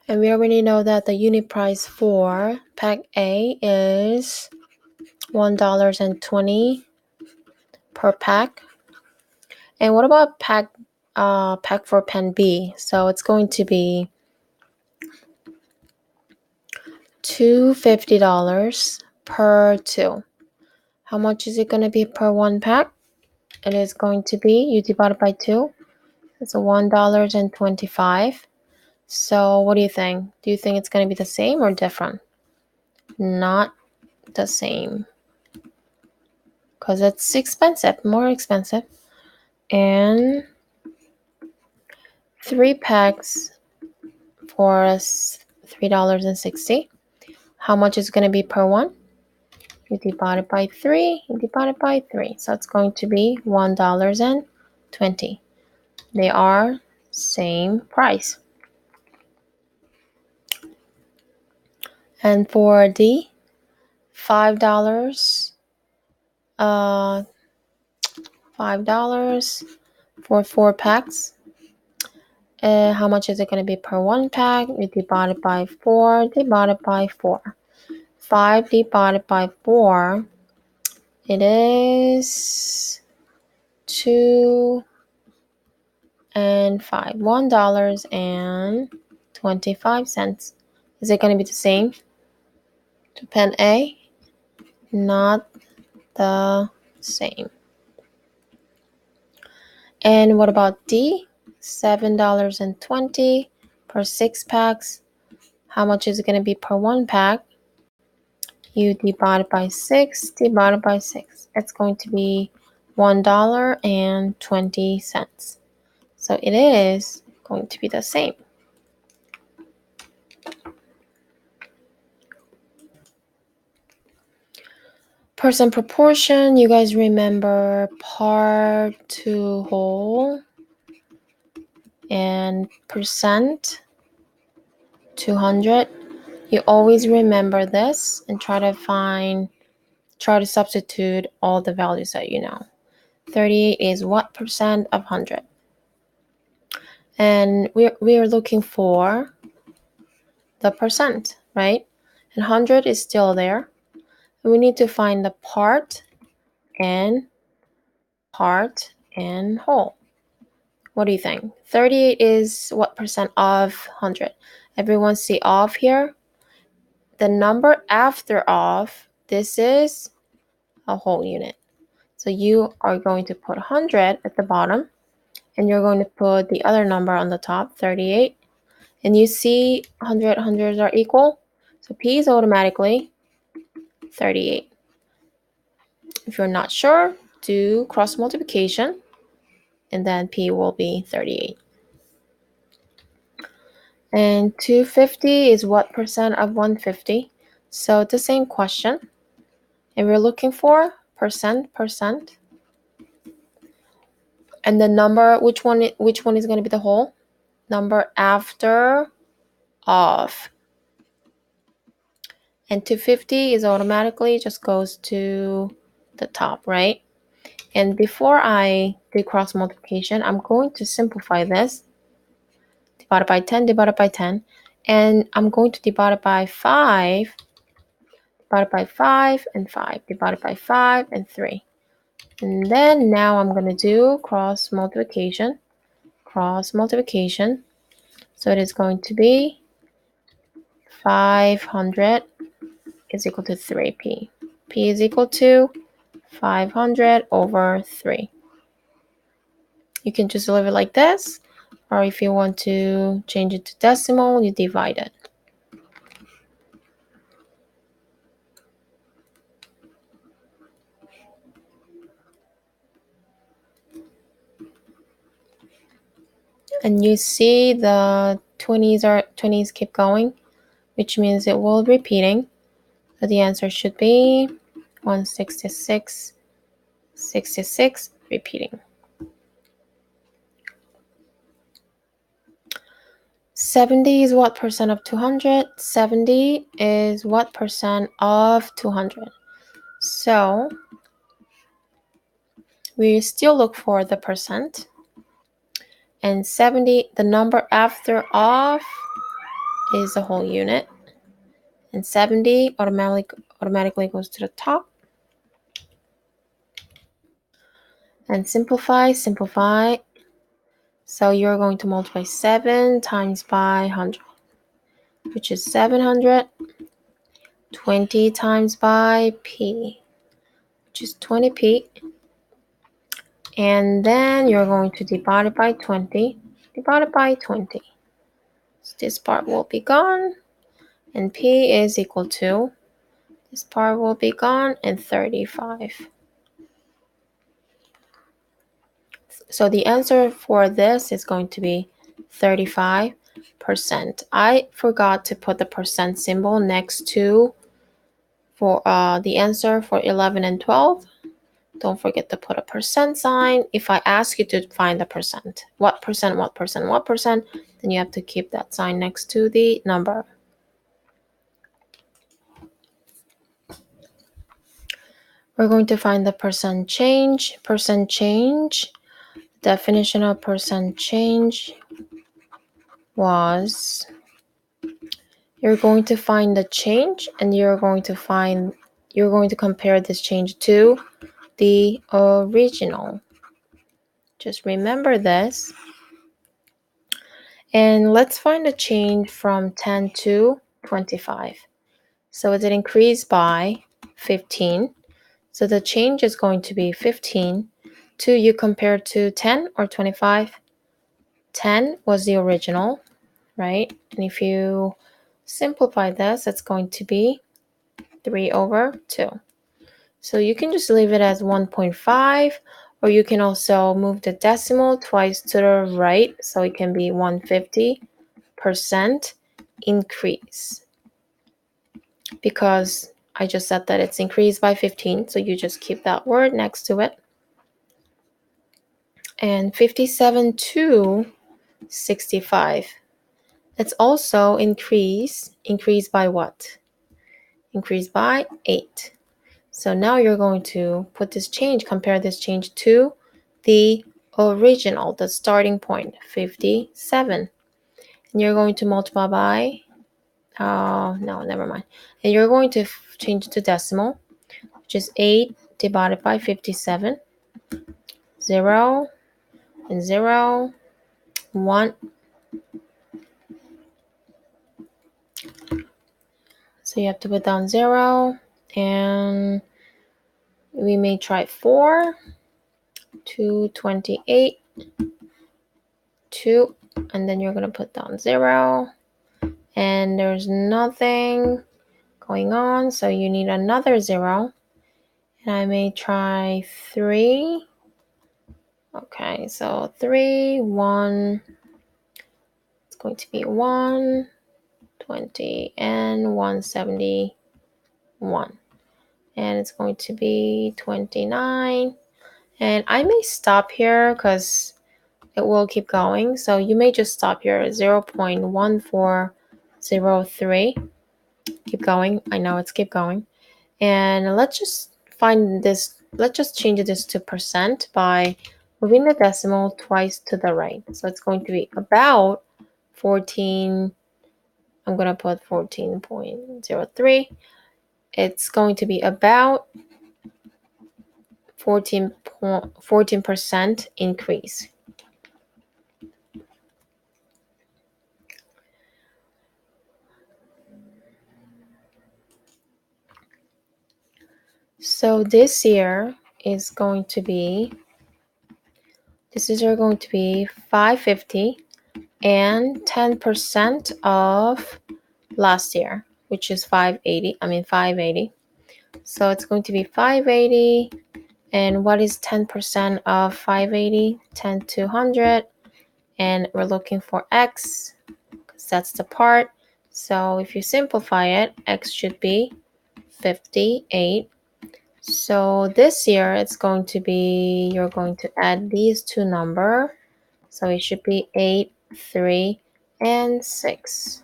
And we already know that the unit price for pack A is $1.20 per pack. And what about pack for pen B? So it's going to be $250 per two. How much is it going to be per one pack? It is going to be, you divide it by 2, it's $1.25. So what do you think? Do you think it's going to be the same or different? Not the same, because it's expensive, more expensive. And 3 packs for $3.60. How much is it going to be per one? You divide it by 3, you divide it by 3. So it's going to be $1.20. They are same price. And for D, $5 $5 for 4 packs. How much is it going to be per one pack? You divide it by 4, divided by 4. 5 divided by 4, it is 2 and 5. $1.25. Is it going to be the same to pen A? Not the same. And what about D? $7.20 per 6 packs. How much is it going to be per one pack? You divide it by 6, divided by 6. It's going to be $1.20. So it is going to be the same. Percent proportion, you guys remember part to whole and percent to 100. You always remember this and try to substitute all the values that you know. 38 is what percent of 100? And we are looking for the percent, right? And 100 is still there. And we need to find the part and whole. What do you think? 38 is what percent of 100? Everyone see of here? The number after of, this is a whole unit. So you are going to put 100 at the bottom, and you're going to put the other number on the top, 38. And you see 100 hundreds are equal. So P is automatically 38. If you're not sure, do cross multiplication, and then P will be 38. And 250 is what percent of 150? So it's the same question. And we're looking for percent. And the number, which one is going to be the whole? Number after of. And 250 is automatically just goes to the top, right? And before I do cross multiplication, I'm going to simplify this. Divided by 10, divided by 10. And I'm going to divide it by 5, divided by 5 and 5, divided by 5 and 3. And then now I'm going to do cross multiplication. So it is going to be 500 is equal to 3p. P is equal to 500 over 3. You can just leave it like this, or if you want to change it to decimal, you divide it. And you see the 20s keep going, which means it will repeating. So the answer should be 166, 66, repeating. 70 is what percent of 200? 70 is what percent of 200? So we still look for the percent. And 70, the number after of is a whole unit. And 70 automatically goes to the top. And simplify. So you're going to multiply 7 times by 100, which is 700. 20 times by p, which is 20p. And then you're going to divide it by 20. So this part will be gone. And p is equal to, this part will be gone, and 35. So the answer for this is going to be 35%. I forgot to put the percent symbol next to for the answer for 11 and 12. Don't forget to put a percent sign. If I ask you to find the percent, what percent, then you have to keep that sign next to the number. We're going to find the percent change. Definition of percent change was, you're going to find the change and you're going to compare this change to the original. Just remember this. And let's find the change from 10 to 25. So it increased by 15. So the change is going to be 15. You compare to 10 or 25? 10 was the original, right? And if you simplify this, it's going to be 3/2. So you can just leave it as 1.5, or you can also move the decimal twice to the right, so it can be 150% increase. Because I just said that it's increased by 15, so you just keep that word next to it. And 57 to 65. It's also increased by what? Increased by 8. So now you're going to put this change, compare this change to the original, the starting point, 57. And you're going to multiply by, no, never mind. And you're going to change it to decimal, which is 8 divided by 57. 0 and 0, 1. So you have to put down 0, and we may try 4, 228, 2, and then you're going to put down 0, and there's nothing going on, so you need another 0, and I may try 3. Okay, so 3, 1, it's going to be 1, 20, and 171. And it's going to be 29. And I may stop here because it will keep going. So you may just stop here at 0.1403. Keep going. I know it's keep going. And let's just find this. Let's just change this to percent by moving the decimal twice to the right. So it's going to be about 14. I'm going to put 14.03. It's going to be about 14% increase. So this year is going to be, this is going to be 550 and 10% of last year, which is 580. So it's going to be 580. And what is 10% of 580? 10 to 100. And we're looking for x, because that's the part. So if you simplify it, x should be 58. So this year it's going to be, you're going to add these two numbers. So it should be 8, 3, and $6.